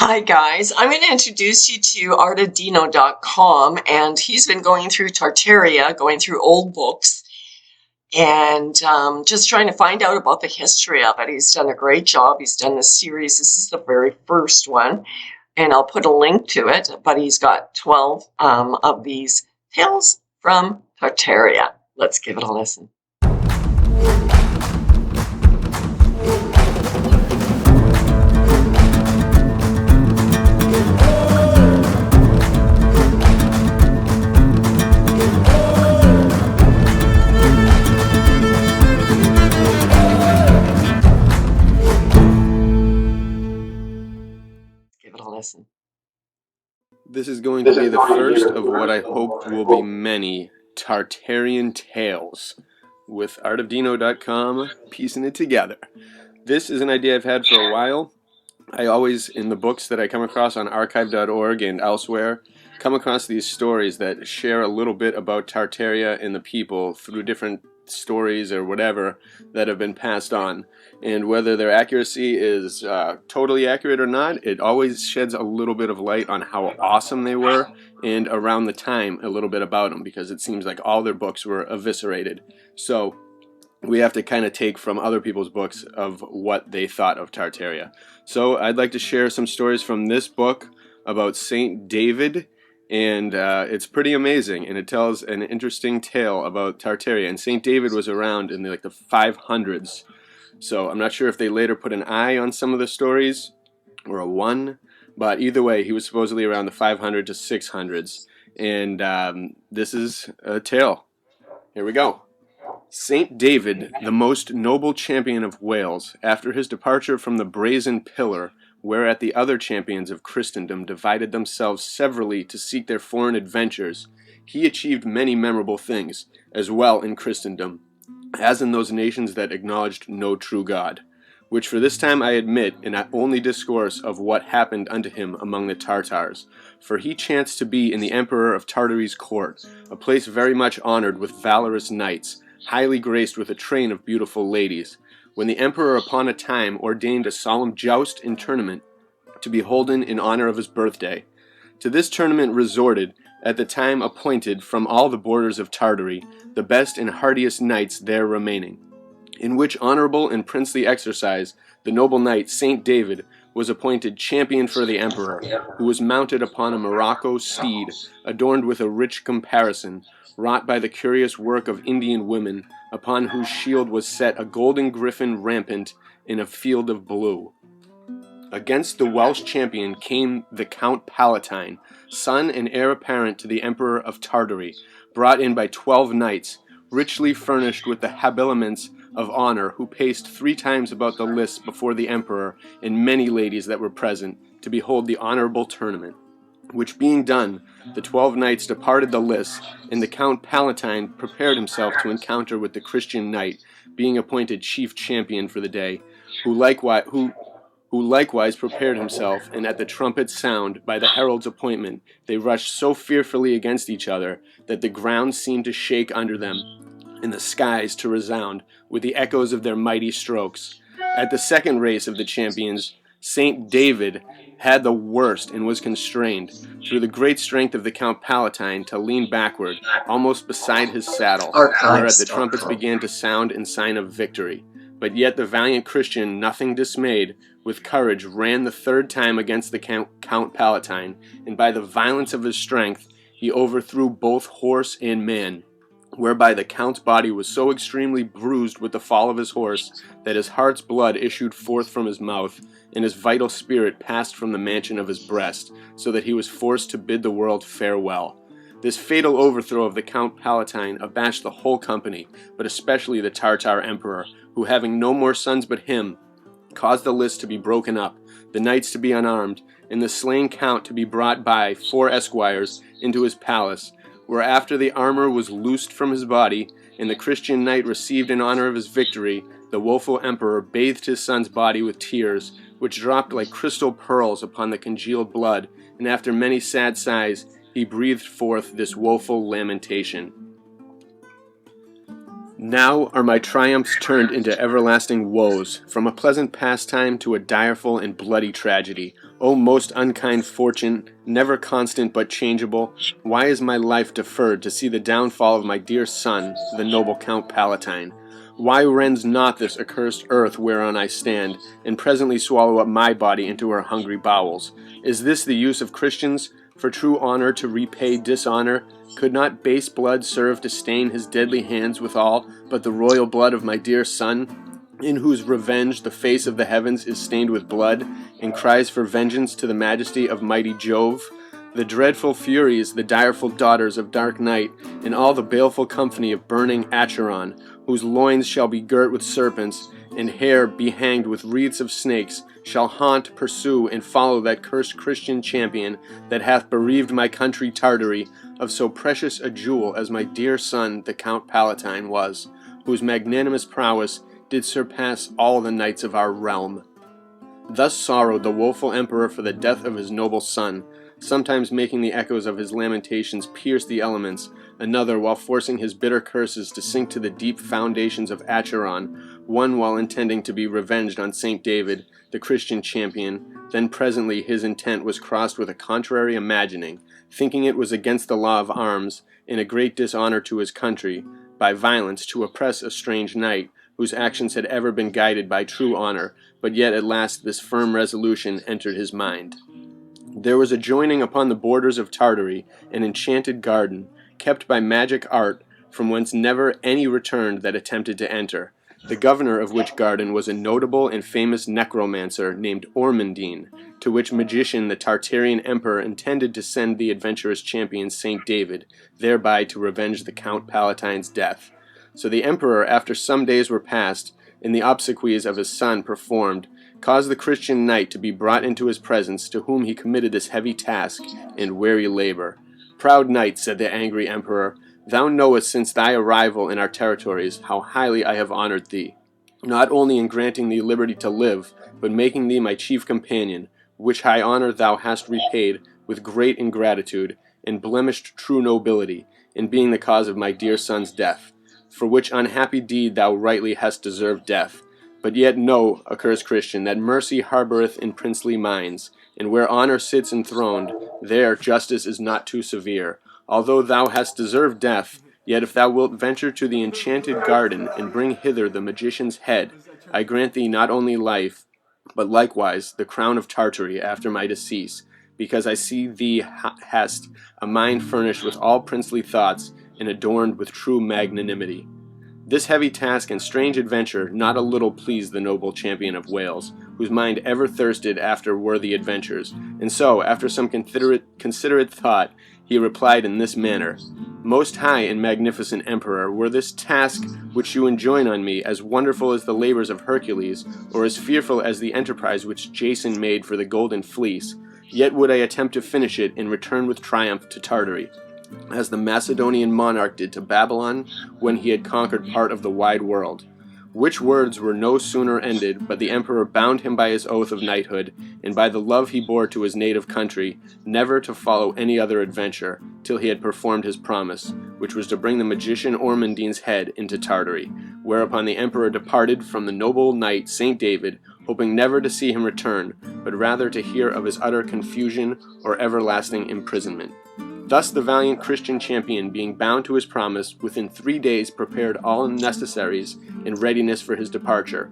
Hi guys, I'm going to introduce you to artadino.com, and he's been going through Tartaria, going through old books, and just trying to find out about the history of it. He's done a great job. He's done this series. This is the very first one, and I'll put a link to it, but he's got 12 of these tales from Tartaria. Let's give it a listen. Give it a listen. This is going to be the first of what I hope will be many Tartarian tales, with artofdino.com piecing it together. This is an idea I've had for a while. I always, in the books that I come across on archive.org and elsewhere, come across these stories that share a little bit about Tartaria and the people through different stories or whatever that have been passed on. And whether their accuracy is totally accurate or not, it always sheds a little bit of light on how awesome they were, and around the time a little bit about them, because it seems like all their books were eviscerated. So we have to kind of take from other people's books of what they thought of Tartaria. So I'd like to share some stories from this book about Saint David, and it's pretty amazing, and it tells an interesting tale about Tartaria. And Saint David was around in the 500s, so I'm not sure if they later put an I on some of the stories or a 1, but either way, he was supposedly around the 500 to 600s, and this is a tale. Here we go. Saint David, the most noble champion of Wales, after his departure from the brazen pillar, whereat the other champions of Christendom divided themselves severally to seek their foreign adventures, he achieved many memorable things, as well in Christendom, as in those nations that acknowledged no true God, which for this time I admit in only discourse of what happened unto him among the Tartars, for he chanced to be in the Emperor of Tartary's court, a place very much honored with valorous knights, highly graced with a train of beautiful ladies, when the emperor upon a time ordained a solemn joust and tournament to be holden in honor of his birthday. To this tournament resorted, at the time appointed from all the borders of Tartary, the best and hardiest knights there remaining, in which honorable and princely exercise the noble knight Saint David was appointed champion for the emperor, who was mounted upon a Morocco steed, adorned with a rich caparison, wrought by the curious work of Indian women, upon whose shield was set a golden griffin rampant in a field of blue. Against the Welsh champion came the Count Palatine, son and heir apparent to the Emperor of Tartary, brought in by 12 knights, richly furnished with the habiliments of honor, who paced 3 times about the lists before the Emperor and many ladies that were present, to behold the honorable tournament. Which being done, the 12 knights departed the lists, and the Count Palatine prepared himself to encounter with the Christian knight, being appointed chief champion for the day, who likewise prepared himself, and at the trumpet's sound, by the herald's appointment, they rushed so fearfully against each other, that the ground seemed to shake under them, and the skies to resound with the echoes of their mighty strokes. At the second race of the champions, Saint David had the worst, and was constrained, through the great strength of the Count Palatine, to lean backward, almost beside his saddle, whereat the trumpets began to sound in sign of victory. But yet the valiant Christian, nothing dismayed, with courage ran the 3rd time against the Count Palatine, and by the violence of his strength he overthrew both horse and man, whereby the Count's body was so extremely bruised with the fall of his horse, that his heart's blood issued forth from his mouth, and his vital spirit passed from the mansion of his breast, so that he was forced to bid the world farewell. This fatal overthrow of the Count Palatine abashed the whole company, but especially the Tartar emperor, who, having no more sons but him, caused the list to be broken up, the knights to be unarmed, and the slain count to be brought by 4 esquires into his palace, where after the armor was loosed from his body, and the Christian knight received in honor of his victory, the woeful emperor bathed his son's body with tears, which dropped like crystal pearls upon the congealed blood, and after many sad sighs, he breathed forth this woeful lamentation. Now are my triumphs turned into everlasting woes, from a pleasant pastime to a direful and bloody tragedy. O most unkind fortune, never constant but changeable, why is my life deferred to see the downfall of my dear son, the noble Count Palatine? Why rends not this accursed earth whereon I stand, and presently swallow up my body into her hungry bowels? Is this the use of Christians? For true honor to repay dishonor? Could not base blood serve to stain his deadly hands withal, but the royal blood of my dear son, in whose revenge the face of the heavens is stained with blood, and cries for vengeance to the majesty of mighty Jove? The dreadful Furies, the direful daughters of dark night, and all the baleful company of burning Acheron, whose loins shall be girt with serpents, and hair behanged with wreaths of snakes, shall haunt, pursue, and follow that cursed Christian champion that hath bereaved my country Tartary of so precious a jewel as my dear son the Count Palatine was, whose magnanimous prowess did surpass all the knights of our realm. Thus sorrowed the woeful emperor for the death of his noble son, sometimes making the echoes of his lamentations pierce the elements, another while forcing his bitter curses to sink to the deep foundations of Acheron, one while intending to be revenged on Saint David, the Christian champion. Then presently his intent was crossed with a contrary imagining, thinking it was against the law of arms, in a great dishonor to his country, by violence to oppress a strange knight, whose actions had ever been guided by true honor, but yet at last this firm resolution entered his mind. There was adjoining upon the borders of Tartary an enchanted garden, kept by magic art, from whence never any returned that attempted to enter, the governor of which garden was a notable and famous necromancer named Ormondine, to which magician the Tartarian emperor intended to send the adventurous champion Saint David, thereby to revenge the Count Palatine's death. So the emperor, after some days were passed, and the obsequies of his son performed, caused the Christian knight to be brought into his presence, to whom he committed this heavy task and weary labor. Proud knight, said the angry emperor, thou knowest since thy arrival in our territories how highly I have honored thee, not only in granting thee liberty to live, but making thee my chief companion, which high honor thou hast repaid with great ingratitude, and blemished true nobility, in being the cause of my dear son's death, for which unhappy deed thou rightly hast deserved death. But yet know, accursed Christian, that mercy harboureth in princely minds, and where honor sits enthroned, there justice is not too severe. Although thou hast deserved death, yet if thou wilt venture to the enchanted garden, and bring hither the magician's head, I grant thee not only life, but likewise the crown of Tartary after my decease, because I see thee hast a mind furnished with all princely thoughts, and adorned with true magnanimity. This heavy task and strange adventure not a little pleased the noble champion of Wales, whose mind ever thirsted after worthy adventures, and so, after some considerate thought, he replied in this manner: Most high and magnificent emperor, were this task which you enjoin on me as wonderful as the labors of Hercules, or as fearful as the enterprise which Jason made for the Golden Fleece, yet would I attempt to finish it and return with triumph to Tartary, as the Macedonian monarch did to Babylon when he had conquered part of the wide world. Which words were no sooner ended, but the emperor bound him by his oath of knighthood, and by the love he bore to his native country, never to follow any other adventure, till he had performed his promise, which was to bring the magician Ormondine's head into Tartary, whereupon the emperor departed from the noble knight Saint David, hoping never to see him return, but rather to hear of his utter confusion or everlasting imprisonment. Thus the valiant Christian champion, being bound to his promise, within 3 days prepared all necessaries in readiness for his departure,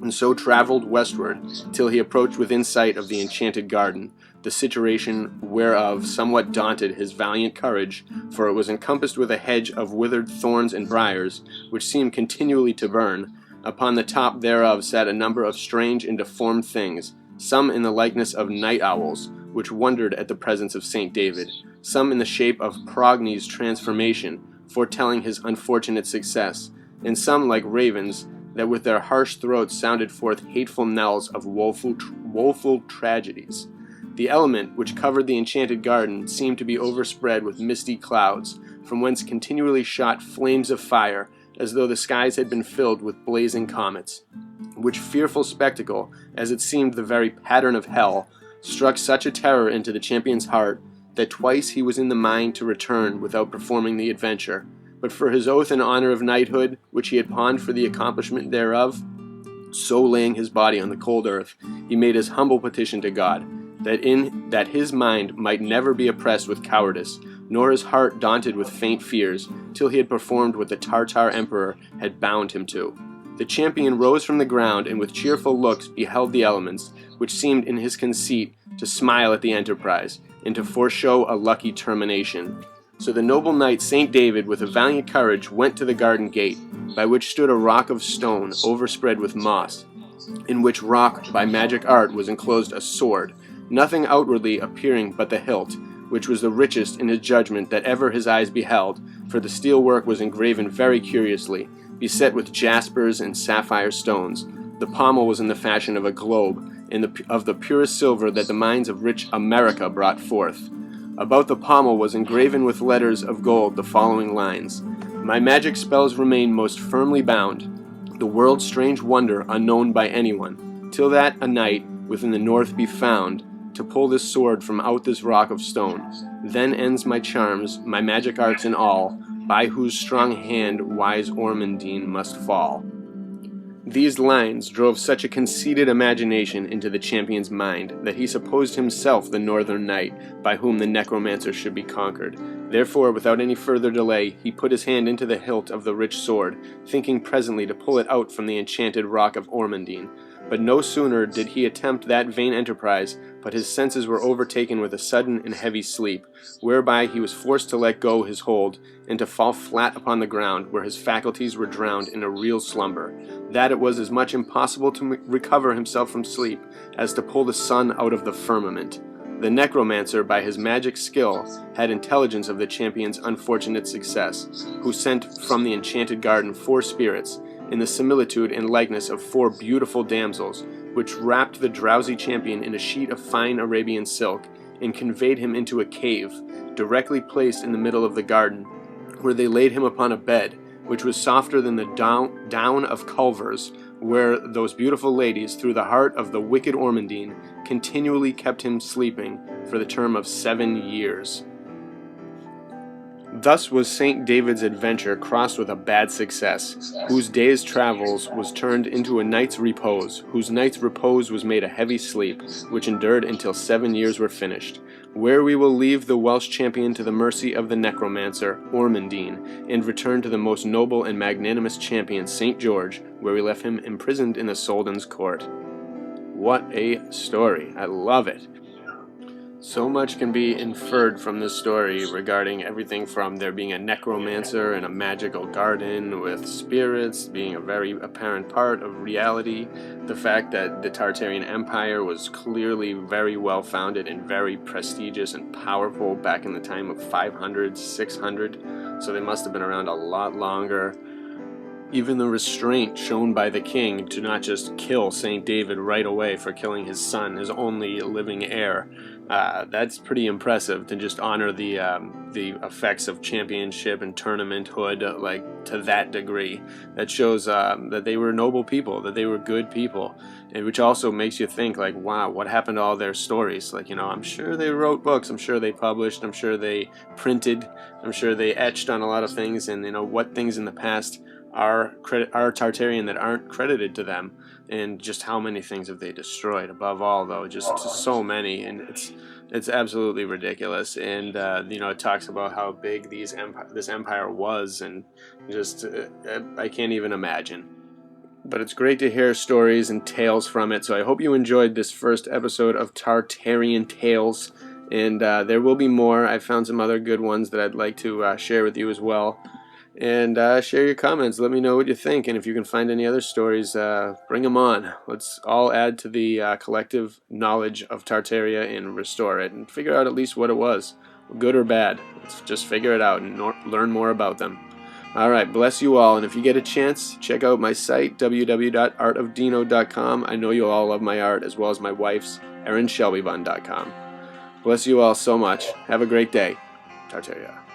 and so travelled westward, till he approached within sight of the enchanted garden, the situation whereof somewhat daunted his valiant courage, for it was encompassed with a hedge of withered thorns and briars, which seemed continually to burn. Upon the top thereof sat a number of strange and deformed things, some in the likeness of night owls, which wondered at the presence of Saint David, some in the shape of Progny's transformation, foretelling his unfortunate success, and some like ravens, that with their harsh throats sounded forth hateful knells of woeful tragedies. The element which covered the enchanted garden seemed to be overspread with misty clouds, from whence continually shot flames of fire, as though the skies had been filled with blazing comets. Which fearful spectacle, as it seemed the very pattern of hell, struck such a terror into the champion's heart, that twice he was in the mind to return without performing the adventure, but for his oath in honor of knighthood, which he had pawned for the accomplishment thereof, so laying his body on the cold earth, he made his humble petition to God, that his mind might never be oppressed with cowardice, nor his heart daunted with faint fears, till he had performed what the Tartar emperor had bound him to. The champion rose from the ground, and with cheerful looks beheld the elements, which seemed in his conceit to smile at the enterprise, and to foreshow a lucky termination. So the noble knight St. David, with a valiant courage, went to the garden gate, by which stood a rock of stone overspread with moss, in which rock by magic art was enclosed a sword, nothing outwardly appearing but the hilt, which was the richest in his judgment that ever his eyes beheld, for the steel work was engraven very curiously, beset with jaspers and sapphire stones. The pommel was in the fashion of a globe, and of the purest silver that the mines of rich America brought forth. About the pommel was engraven with letters of gold the following lines: "My magic spells remain most firmly bound, the world's strange wonder unknown by anyone, till that a knight within the north be found, to pull this sword from out this rock of stone. Then ends my charms, my magic arts and all, by whose strong hand wise Ormondine must fall." These lines drove such a conceited imagination into the champion's mind that he supposed himself the northern knight by whom the necromancer should be conquered. Therefore, without any further delay, he put his hand into the hilt of the rich sword, thinking presently to pull it out from the enchanted rock of Ormondine. But no sooner did he attempt that vain enterprise, but his senses were overtaken with a sudden and heavy sleep, whereby he was forced to let go his hold, and to fall flat upon the ground, where his faculties were drowned in a real slumber, that it was as much impossible to recover himself from sleep as to pull the sun out of the firmament. The necromancer, by his magic skill, had intelligence of the champion's unfortunate success, who sent from the enchanted garden 4 spirits, in the similitude and likeness of 4 beautiful damsels, which wrapped the drowsy champion in a sheet of fine Arabian silk, and conveyed him into a cave, directly placed in the middle of the garden, where they laid him upon a bed, which was softer than the down of culvers, where those beautiful ladies, through the heart of the wicked Ormondine, continually kept him sleeping for the term of 7 years. Thus was St. David's adventure crossed with a bad success, whose day's travels was turned into a night's repose, whose night's repose was made a heavy sleep, which endured until 7 years were finished, where we will leave the Welsh champion to the mercy of the necromancer, Ormondine, and return to the most noble and magnanimous champion, St. George, where we left him imprisoned in the Soldan's court. What a story. I love it. So much can be inferred from this story regarding everything from there being a necromancer in a magical garden with spirits being a very apparent part of reality, the fact that the Tartarian Empire was clearly very well founded and very prestigious and powerful back in the time of 500, 600, so they must have been around a lot longer. Even the restraint shown by the king to not just kill St. David right away for killing his son, his only living heir, that's pretty impressive to just honor the effects of championship and tournamenthood like to that degree. That shows that they were noble people, that they were good people, and which also makes you think like, wow, what happened to all their stories? Like, I'm sure they wrote books, I'm sure they published, I'm sure they printed, I'm sure they etched on a lot of things, and what things in the past are Tartarian that aren't credited to them, and just how many things have they destroyed. Above all, though, just so many, and it's absolutely ridiculous. And it talks about how big this empire was, and just I can't even imagine. But it's great to hear stories and tales from it. So I hope you enjoyed this first episode of Tartarian Tales, and there will be more. I found some other good ones that I'd like to share with you as well. And share your comments. Let me know what you think. And if you can find any other stories, bring them on. Let's all add to the collective knowledge of Tartaria and restore it. And figure out at least what it was. Good or bad. Let's just figure it out and learn more about them. Alright, bless you all. And if you get a chance, check out my site, www.artofdino.com. I know you all love my art, as well as my wife's, erinshelbybun.com. Bless you all so much. Have a great day. Tartaria.